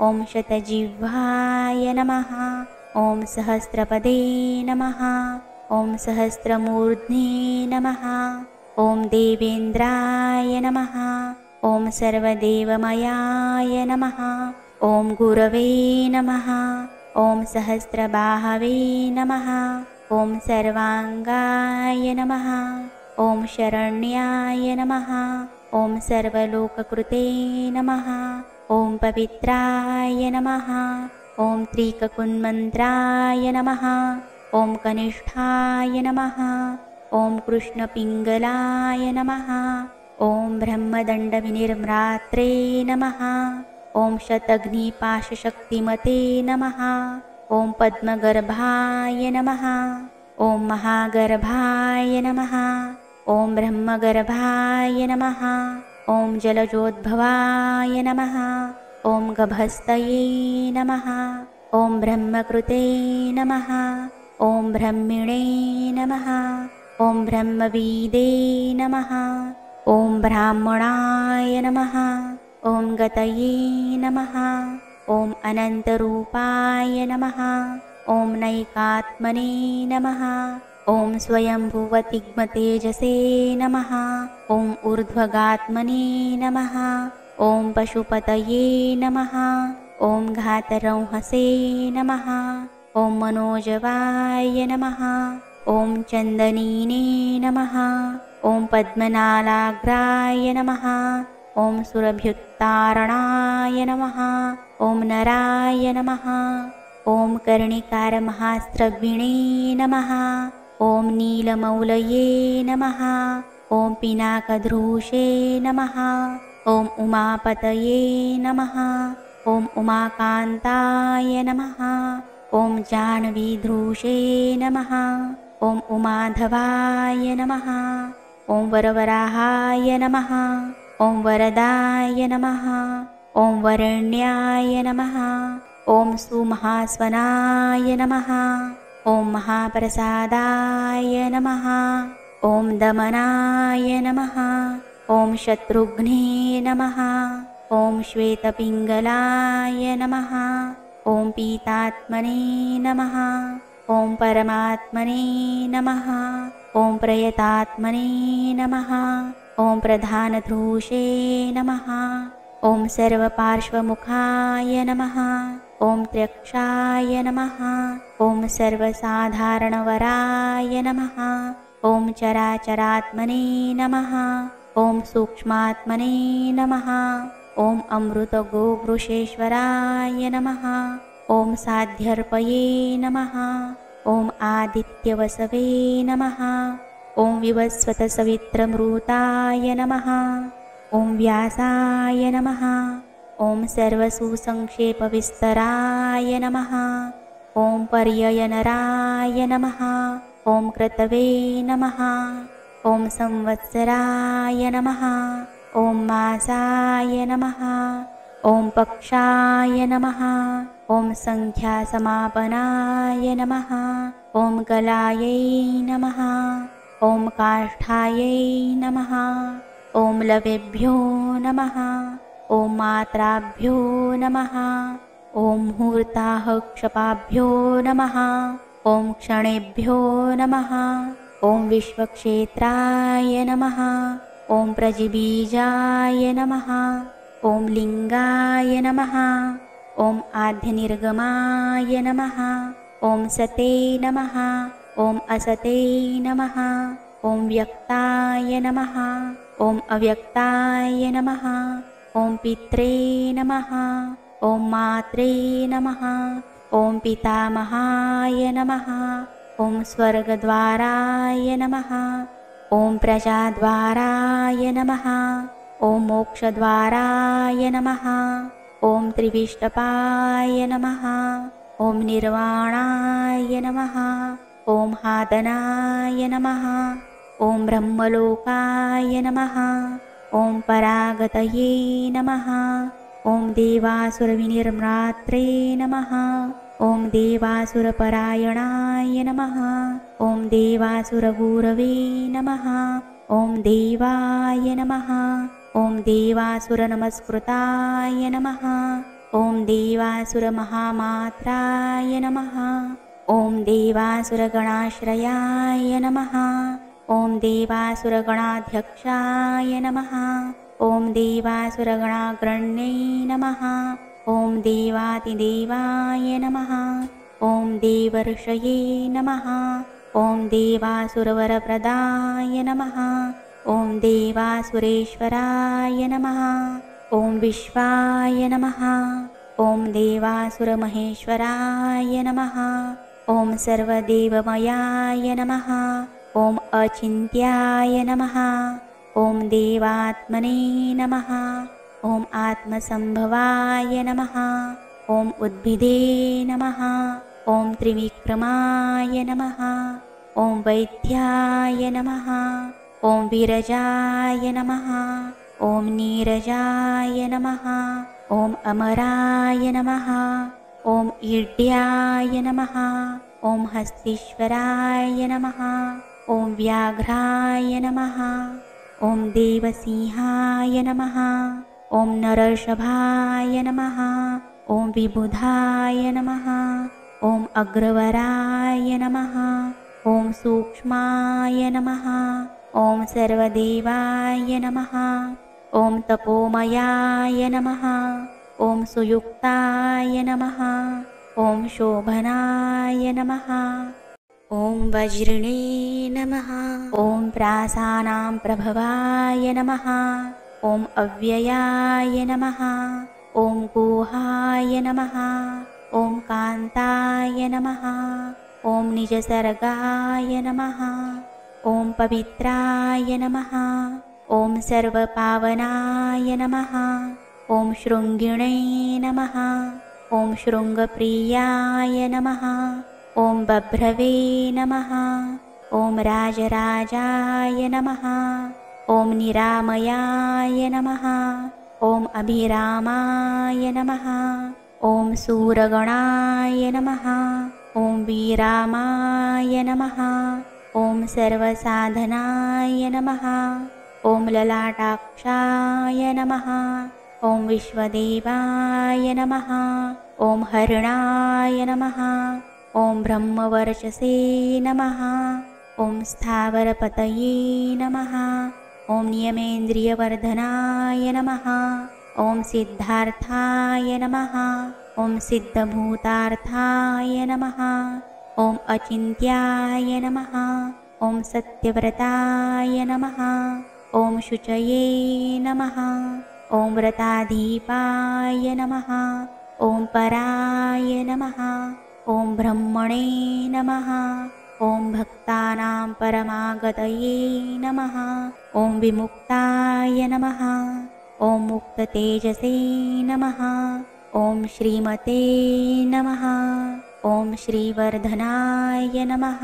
ॐ शतजिह्वाय नमः। ॐ सहस्रपदे नमः। ॐ सहस्रमूर्ध्ने नमः। ॐ देवेन्द्राय नमः। ॐ सर्वदेवमयाय नमः। ॐ गुरवे नमः। ॐ सहस्रबाहवे नमः। ॐ सर्वाङ्गाय नमः। ॐ शरण्याय नमः। ॐ सर्वलोककृते नमः। ॐ पवित्राय नमः। ॐ त्रिककुन्मन्त्राय नमः। ॐ कनिष्ठाय नमः। ॐ कृष्णपिङ्गलाय नमः। ॐ ब्रह्मदण्डविनिर्म्रात्रे नमः। ॐ शतघ्निपाशशक्तिमते नमः। ॐ पद्मगर्भाय नमः। ॐ महागर्भाय नमः। ॐ ब्रह्मगर्भाय नमः। ॐ जलजोद्भवाय नमः। ॐ गभस्तये नमः। ॐ ब्रह्मकृते नमः। ॐ ब्रह्मिणे नमः। ॐ ब्रह्मविदे नमः। ॐ ब्राह्मणाय नमः। ॐ गतये नमः। ॐ अनन्तरूपाय नमः। ॐ नैकात्मने नमः। ॐ स्वयंभुवतिग्मतेजसे नमः। ॐ ऊर्ध्वगात्मने नमः। ॐ पशुपतये नमः। ॐ घातरंहसे नमः। ॐ मनोजवाय नमः। ॐ चन्दनीने नमः। ॐ पद्मनालाग्राय नमः। ॐ सुरभ्युत्तारणाय नमः। ॐ नराय नमः। ॐ कर्णिकारमहास्त्रविणे नमः। ॐ नीलमौलये नमः। ॐ पिनाकधृषे नमः। ॐ उमापतये नमः। ॐ उमाकान्ताय नमः। ॐ जाह्नवीधृषे नमः। ॐ उमाधवाय नमः। ॐ वरवराहाय नमः। ॐ वरदाय नमः। ॐ वरेण्याय नमः। ॐ सुमहास्वनाय नमः। ॐ महाप्रसादाय नमः। ॐ दमनाय नमः। ॐ शत्रुघ्ने नमः। ॐ श्वेतपिङ्गलाय नमः। ॐ पीतात्मने नमः। ॐ परमात्मने नमः। ॐ प्रयतात्मने नमः। ॐ प्रधानधृषे नमः। ॐ सर्वपार्श्वमुखाय नमः। ॐ त्र्यक्षाय नमः। ॐ सर्वसाधारणवराय नमः। ॐ चराचरात्मने नमः। ॐ सूक्ष्मात्मने नमः। ॐ अमृतगोवृषेश्वराय नमः। ॐ साध्यर्पये नमः। ॐ आदित्यवसवे नमः। ॐ विवस्वतसवित्रमृताय नमः। ॐ व्यासाय नमः। ॐ सर्वसुसंक्षेपविस्तराय नमः। ॐ पर्ययनराय नमः। ॐ क्रतवे नमः। ॐ संवत्सराय नमः। ॐ मासाय नमः। ॐ पक्षाय नमः। ॐ सङ्ख्यासमापनाय नमः। ॐ कलायै नमः। ॐ काष्ठायै नमः। ॐ लवेभ्यो नमः। ॐ मात्राभ्यो नमः। ॐ मुहूर्ताः क्षपाभ्यो नमः। ॐ क्षणेभ्यो नमः। ॐ विश्वक्षेत्राय नमः। ॐ प्रजिबीजाय नमः। ॐ लिङ्गाय नमः। ॐ आद्यनिर्गमाय नमः। ॐ सते नमः। ॐ असते नमः। ॐ व्यक्ताय नमः। ॐ अव्यक्ताय नमः। ॐ पित्रे नमः। ॐ मात्रे नमः। ॐ पितामहाय नमः। ॐ स्वर्गद्वाराय नमः। ॐ प्रजाद्वाराय नमः। ॐ मोक्षद्वाराय नमः। ॐ त्रिविष्टपाय नमः। ॐ निर्वाणाय नमः। ॐ हादनाय नमः। ॐ ब्रह्मलोकाय नमः। ॐ परागतये नमः। ॐ देवासुरविनिर्म्रात्रे नमः। ॐ देवासुरपरायणाय नमः। ॐ देवासुरगुरवे नमः। ॐ देवाय नमः। ॐ देवासुरनमस्कृताय नमः। ॐ देवासुरमहामात्राय नमः। ॐ देवासुरगणाश्रयाय नमः। ॐ देवासुरगणाध्यक्षाय नमः। ॐ देवासुरगणाग्रण्यै नमः। ॐ देवातिदेवाय नमः। ॐ देवर्षये नमः। ॐ देवासुरवरप्रदाय नमः। ॐ देवासुरेश्वराय नमः। ॐ विश्वाय नमः। ॐ देवासुरमहेश्वराय नमः। ॐ सर्वदेवमयाय नमः। ॐ अचिन्त्याय नमः। ॐ देवात्मने नमः। ॐ आत्मसम्भवाय नमः। ॐ उद्भिदे नमः। ॐ त्रिविक्रमाय नमः। ॐ वैद्याय नमः। ॐ विरजाय नमः। ॐ नीरजाय नमः। ॐ अमराय नमः। ॐ ईड्याय नमः। ॐ हस्तीश्वराय नमः। ॐ व्याघ्राय नमः। ॐ देवसिंहाय नमः। ॐ नरषभाय नमः। ॐ विबुधाय नमः। ॐ अग्रवराय नमः। ॐ सूक्ष्माय नमः। ॐ सर्वदेवाय नमः। ॐ तपोमयाय नमः। ॐ सुयुक्ताय नमः। ॐ शोभनाय नमः। ॐ वज्रिणे नमः। ॐ प्रासानां प्रभवाय नमः। ॐ अव्ययाय नमः। ॐ गुहाय नमः। ॐ कान्ताय नमः। ॐ निजसर्गाय नमः। ॐ पवित्राय नमः। ॐ सर्वपावनाय नमः। ॐ शृङ्गिणे नमः। ॐ शृङ्गप्रियाय नमः। ॐ बभ्रवे नमः। ॐ राजराजाय नमः। ॐ निरामयाय नमः। ॐ अभिरामाय नमः। ॐ सूरगणाय नमः। ॐ वीरामाय नमः। ॐ सर्वसाधनाय नमः। ॐ ललाटाक्षाय नमः। ॐ विश्वदेवाय नमः। ॐ हरिणाय नमः। ॐ ब्रह्मवर्चसे नमः। ॐ स्थावरपतये नमः। ॐ नियमेन्द्रियवर्धनाय नमः। ॐ सिद्धार्थाय नमः। ॐ सिद्धभूतार्थाय नमः। ॐ अचिन्त्याय नमः। ॐ सत्यव्रताय नमः। ॐ शुचये नमः। ॐ व्रताधीपाय नमः। ॐ पराय नमः। ॐ ब्रह्मणे नमः। ॐ भक्तानां परमागतये नमः। ॐ विमुक्ताय नमः। ॐ मुक्ततेजसे नमः। ॐ श्रीमते नमः। ॐ श्रीवर्धनाय नमः।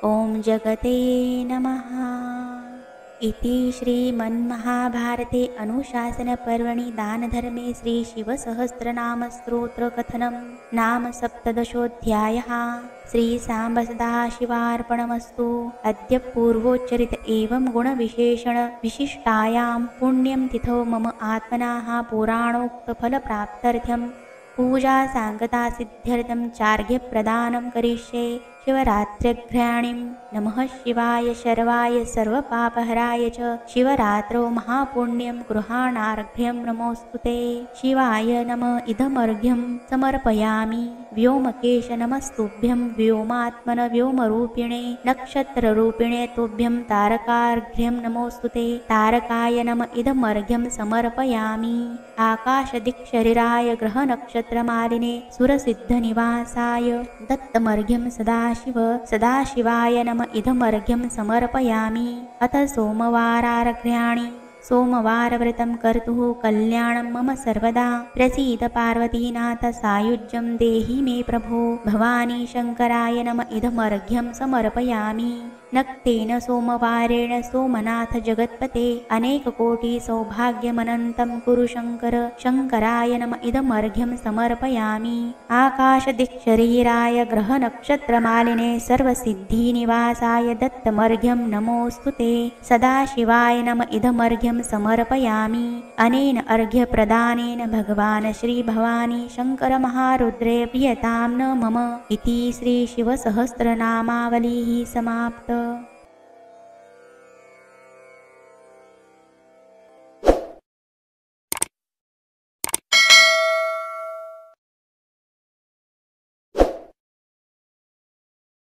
ॐ जगते नमः। इति श्रीमन्महाभारते अनुशासनपर्वणि दानधर्मे श्रीशिवसहस्रनामस्तोत्रकथनं नाम सप्तदशोऽध्यायः। श्रीसाम्बसदाशिवार्पणमस्तु। अद्य पूर्वोच्चरित एवं गुणविशेषणविशिष्टायां पुण्यं तिथौ मम आत्मनः पुराणोक्तफलप्राप्त्यर्थं पूजासाङ्गतासिद्ध्यर्थं चार्घ्यप्रदानं करिष्ये। शिवरात्र्यघ्राणिं नमः शिवाय शर्वाय सर्वपापहराय च शिवरात्रौ महापुण्यं गृहाणार्घ्यं नमोऽस्तुते। शिवाय नम इदमर्घ्यं समर्पयामि। व्योमकेश नमस्तुभ्यं व्योमात्मन व्योमरूपिणे नक्षत्ररूपिणे तुभ्यं तारकार्घ्यं नमोऽस्तुते। तारकाय नम इदमर्घ्यं समर्पयामि। आकाशदिक्शरीराय ग्रहनक्षत्रमालिने सुरसिद्धनिवासाय दत्तमर्घ्यं सदाशिवाय नम इदमर्घ्यं समर्पयामि। अथ सोमवारार्घ्याणि। सोमवारव्रतं कर्तुः कल्याणं मम सर्वदा। प्रसीद पार्वतीनाथ सायुज्यं देहि मे प्रभो। भवानी शङ्कराय नम इदमर्घ्यं समर्पयामि। नक्तेन सोमवारेण सोमनाथ जगत्पते अनेककोटिसौभाग्यमनन्तं कुरु शङ्कर। शङ्कराय नम इदमर्घ्यं समर्पयामि। आकाशदिक्शरीराय ग्रहनक्षत्रमालिने सर्वसिद्धिनिवासाय दत्तमर्घ्यं नमोऽस्तुते। सदाशिवाय नम इदमर्घ्यं समर्पयामि। अनेन अर्घ्यप्रदानेन भगवान् श्रीभवानी शङ्करमहारुद्रे प्रीयतां न मम। इति श्रीशिवसहस्रनामावलिः समाप्ता।